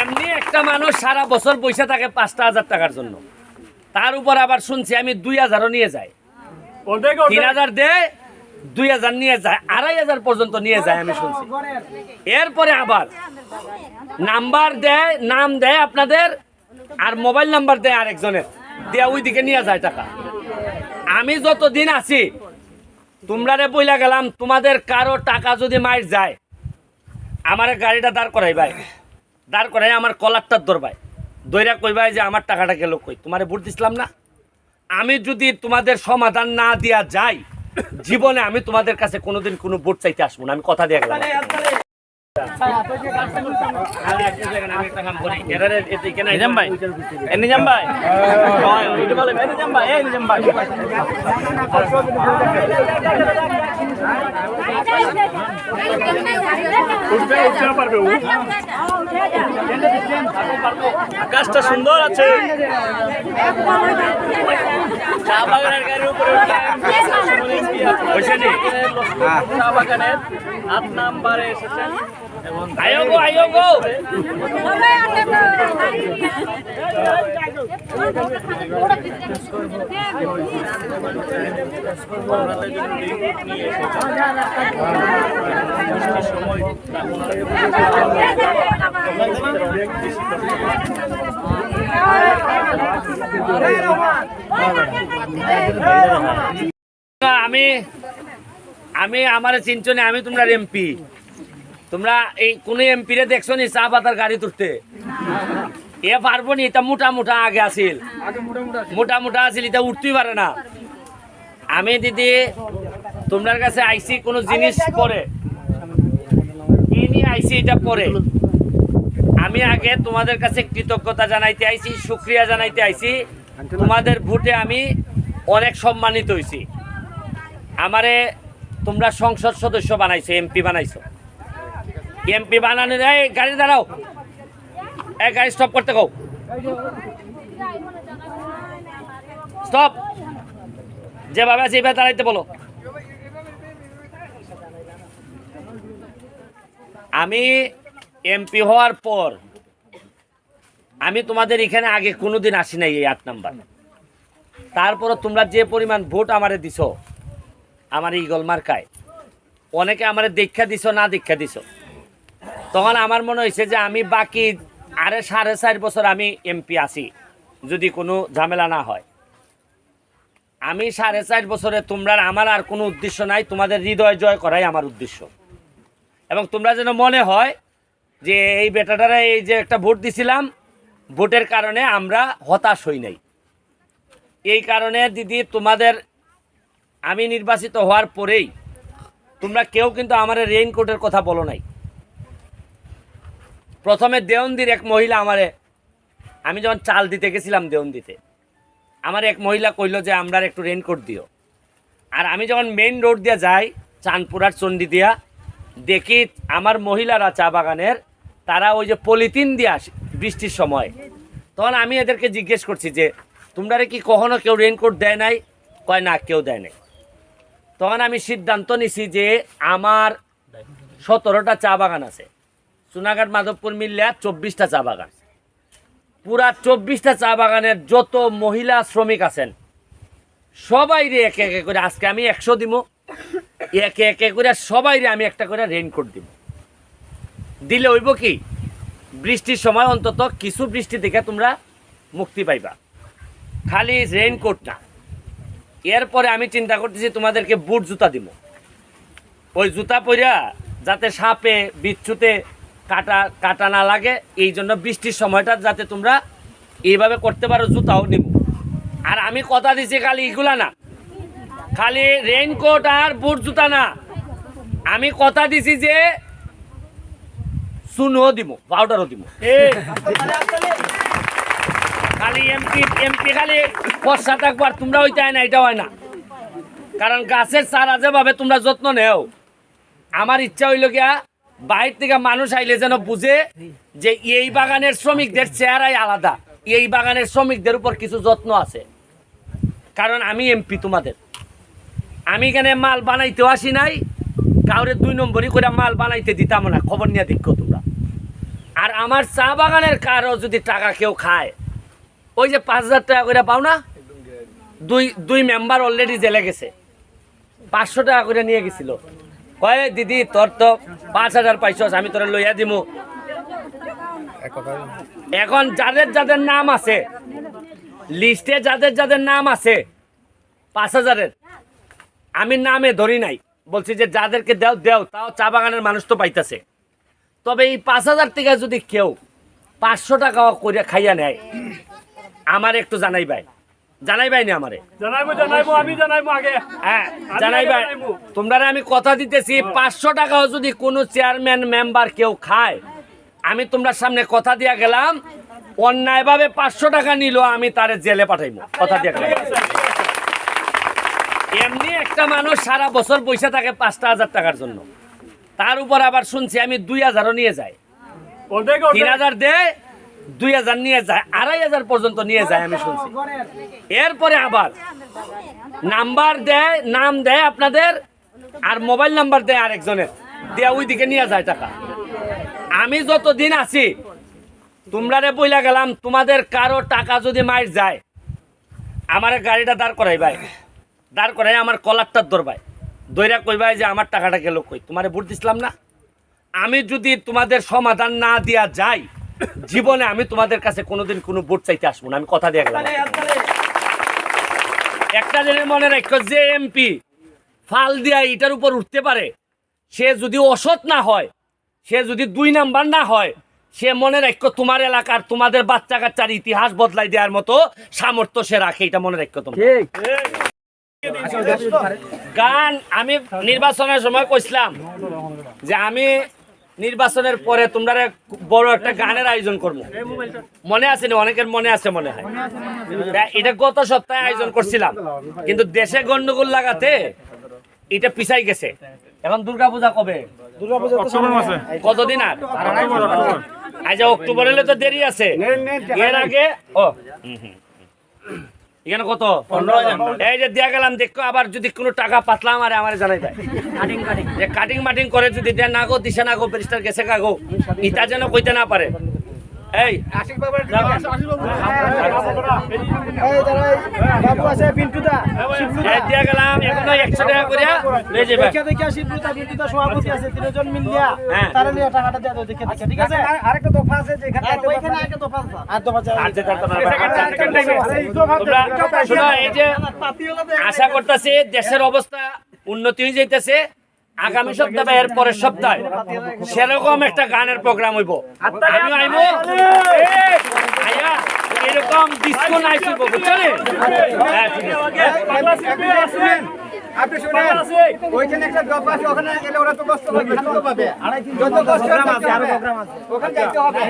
এমনি একটা মানুষ সারা বছর পয়সা থাকে 5,000 টাকার জন্য, তার উপর আবার শুনছি আমি 2,000ও নিয়ে যাই, 3,000 দেয় 2,000 নিয়ে যায়, 2,500 পর্যন্ত নিয়ে যায় আমি শুনছি। এরপরে আবার নাম্বার দেয়, নাম দেয় আপনাদের, আর মোবাইল নাম্বার দেয় আরেকজনের, দিয়ে ওইদিকে নিয়ে যায় টাকা। আমি যতদিন আছি তোমরারে বইলা গেলাম, তোমাদের কারো টাকা যদি মাইর যায় আমার গাড়িটা দাঁড় করাই ভাই, দাঁড় করাই আমার কলারটার ধরবাই, দইরা কইবাই যে আমার টাকাটা গেল কই, তোমারে ভোট দিছিলাম না। আমি যদি তোমাদের সমাধান না দিয়া যাই, জীবনে আমি তোমাদের কাছে কোনোদিন কোনো ভোট চাইতে আসবো না, আমি কথা দিয়ে গেলাম। আকাশটা সুন্দর আছে, চা বাগানের গাড়ির উপরে চা বাগানের 8 নাম্বারে এসেছেন। আয়ো গো আয়ো গো, আমি আমি আমার চিন্তনে আমি তোমরা এমপি, তোমরা এই কোন এমপি রে দেখছো নি চা পাতার গাড়ি তুলতে? এ পারবো নি? এটা মোটা মোটা আগে আসিল, মোটা মোটা আসিল, এটা উঠতেই পারে না। আমি দিদি তোমার কাছে আইসি কোনো জিনিস পরে কি নিয়ে আইসি, এটা পরে আমি আগে তোমাদের কাছে কৃতজ্ঞতা জানাইতে আইছি, শুক্রিয়া জানাইতে আইছি। তোমাদের ভোটে আমি অনেক সম্মানিত হয়েছি, আমারে তোমরা সংসদ সদস্য বানাইছো, এমপি বানাইছো। এমপি বানানোর গাড়ি দাঁড়াও, এক গাড়ি স্টপ করতে কও, স্টপ, যেভাবে আছে এইভাবে দাঁড়াইতে বলো। আমি এমপি হওয়ার পর আমি তোমাদের এখানে আগে কোনোদিন আসি নাই, এই 8 নাম্বার। তারপরও তোমরা যে পরিমাণ ভোট আমারে দিছ, আমার ইগল মার্কায়, অনেকে আমারে দীক্ষা দিছ না দীক্ষা দিছ, তখন আমার মনে হয়েছে যে আমি বাকি 4.5 বছর আমি এমপি আছি, যদি কোনো ঝামেলা না হয়। আমি 4.5 বছরে তোমরা আমার আর কোনো উদ্দেশ্য নাই, তোমাদের হৃদয় জয় করাই আমার উদ্দেশ্য। এবং তোমরা যেন মনে হয় যে এই বেটাটারা এই যে একটা ভোট দিছিলাম, ভোটের কারণে আমরা হতাশ হই নাই। এই কারণে দিদি তোমাদের আমি নির্বাচিত হওয়ার পরেই তোমরা কেউ কিন্তু আমার রেইনকোটের কথা বলো নাই। প্রথমে দেওয়ন্দির এক মহিলা আমারে, আমি যখন চাল দিতে গেছিলাম দেওয়ন্দিতে, আমার এক মহিলা কইল যে আমরা একটু রেইনকোট দিও। আর আমি যখন মেইন রোড দিয়ে যাই চাঁদপুরার চণ্ডী দিয়া, দেখি আমার মহিলারা চা বাগানের তারা ওই যে পলিথিন দিয়ে আসে বৃষ্টির সময়। তখন আমি এদেরকে জিজ্ঞেস করছি যে তোমরা কি কখনো কেউ রেইনকোট দেয় নাই? কয় না, কেউ দেয় নাই। তখন আমি সিদ্ধান্ত নিছি যে আমার 17টা চা বাগান আছে, সোনাঘাট মাধবপুর মিললে 24টা চা বাগান, পুরা 24টা চা বাগানের যত মহিলা শ্রমিক আছেন সবাইরে একে একে করে, আজকে আমি 100 দিব, একে একে করে সবাইরে আমি একটা করে রেইনকোট দিব। দিলে হইব কি, বৃষ্টির সময় অন্তত কিছু বৃষ্টি থেকে তোমরা মুক্তি পাইবা, খালি রেইনকোট না। এরপরে আমি চিন্তা করতেছি তোমাদেরকে বুট জুতা দিব, ওই জুতা পরিয়া যাতে সাপে বিচ্ছুতে কাটা না লাগে, এই জন্য বৃষ্টির সময়টা যাতে তোমরা এইভাবে করতে পারো, জুতাও নিব। আর আমি কথা দিছি খালি এগুলা না, খালি রেইনকোট আর বুট জুতা না, আমি কথা দিছি যে চুনও দিব, পাউডারও দিব। খালি এমপি খালি বর্ষা থাকবার তোমরা ওইটা হয় না, এটা হয় না। কারণ গাছের চারা যেভাবে তোমরা যত্ন নেও, আমার ইচ্ছা হইল গিয়া বাইর থেকে মানুষ আইলে যেন বুঝে যে এই বাগানের শ্রমিকদের চেহারাই আলাদা, এই বাগানের শ্রমিকদের উপর কিছু যত্ন আছে। কারণ আমি এমপি তোমাদের, আমি এখানে মাল বানাইতেও আসি নাই, কাউরে 2 নম্বরই করে মাল বানাইতে দিতাম না, খবর নিয়ে দেখো তোমরা। আর আমার চা বাগানের কারো যদি টাকা কেউ খায়, ওই যে 5,000 টাকা করে পাও না, দুই মেম্বার অলরেডি জেলে গেছে, 500 টাকা করে নিয়ে গেছিল, কয় দিদি তোর তো 5,000 পাইছস, আমি তোরা লইয়া দিমু। এখন যাদের যাদের নাম আছে লিস্টে, যাদের যাদের নাম আছে 5,000-এর, আমি নামে ধরি নাই, বলছি যে যাদেরকে দেও দেও, তাও চা বাগানের মানুষ তো পাইতেছে। তবে এই 5,000 থেকে যদি কেউ 500 টাকা করে খাইয়া নেয়, আমার একটু জানাইবাই নি আমারে, হ্যাঁ জানাইবাই। তোমরা আমি কথা দিতেছি, 500 টাকাও যদি কোনো চেয়ারম্যান মেম্বার কেউ খায়, আমি তোমরা সামনে কথা দিয়া গেলাম, অন্যায়ভাবে 500 টাকা নিল, আমি তারে জেলে পাঠাইবো, কথা দিয়া গেলাম। এমনি একটা মানুষ সারা বছর পয়সা থাকে 5,000 টাকার জন্য, তার উপর আবার শুনছি আমি 2,000ও নিয়ে যাই, 3,000 দেয়, 2,000 নিয়ে যায়, 2,500 পর্যন্ত নিয়ে যায় আমি শুনছি। এরপরে আবার নাম্বার দেয়, নাম দেয় আপনাদের, আর মোবাইল নাম্বার দেয় আরেকজনের, দেয়া ওই দিকে নিয়ে যায় টাকা। আমি যতদিন আছি তোমরা বইলা গেলাম, তোমাদের কারো টাকা যদি মাইর যায়, আমার গাড়িটা দাঁড় করাই ভাই, দাঁড় করাই আমার কলারটার ধরবাই, দইরা কইবাই যে আমার টাকাটা গেল কই, তোমারে ভোট দিছিলাম না। আমি যদি তোমাদের সমাধান না দিয়া যাই, জীবনে আমি তোমাদের কাছে কোনোদিন কোনো ভোট চাইতে আসবো না, আমি কথা দিয়ে গেলাম। একটা জিনিস মনে রাখো, যে এমপি ফাল দিয়া এটার উপর উঠতে পারে, সে যদি অসৎ না হয়, সে যদি 2 নাম্বার না হয়, সে মনে রাখো তোমার এলাকার তোমাদের বাচ্চা কাচ্চার ইতিহাস বদলাই দেওয়ার মতো সামর্থ্য সে রাখে, এটা মনে রাখো তোমরা। গান আমি নির্বাচনের সময় কইছিলাম যে আমি নির্বাচনের পরে তোমরা বড় একটা গানের আয়োজন করবো, মনে আছে না? অনেকের মনে আছে মনে হয়, এটা গত সপ্তাহে আয়োজন করছিলাম, কিন্তু দেশে গন্ডগোল লাগাতে এটা পিছাই গেছে। এখন দুর্গাপূজা কবে? কতদিন আর? আজ অক্টোবর হলে তো দেরি আছে, এর আগে এখানে কত? এই যে দিয়া গেলাম, দেখো আবার যদি কোনো টাকা পাতলা আমার জানাই দেয়, যে কাটিং মাটিং করে যদি দেয় না গো, দিশা না গো, ব্যারিস্টার গেছে কাগো, ইটা যেন কইতে না পারে। এই দিয়া গেলাম, এখনো 100 টাকা করে লয়ে যাবে। আরেকটা দফা আছে যেখানে এই যে আশা করতেছি দেশের অবস্থা উন্নতি হয়ে যাইতেছে, আগামী সপ্তাহে এর পরের সপ্তাহে সেরকম একটা গানের প্রোগ্রাম হইব, আমি আইব, আইয়া এরকম ডিস্কো নাইট হইব, বুঝছেন? হ্যাঁ ঠিক আছে। আপনি শুনেন, ওইখানে একটা দফা আছে, ওখানে গেলে ওরা তো কষ্ট পাবে, শান্ত পাবে, যত কষ্ট আছে আরো প্রোগ্রাম আছে, ওখানে যাইতে হবে।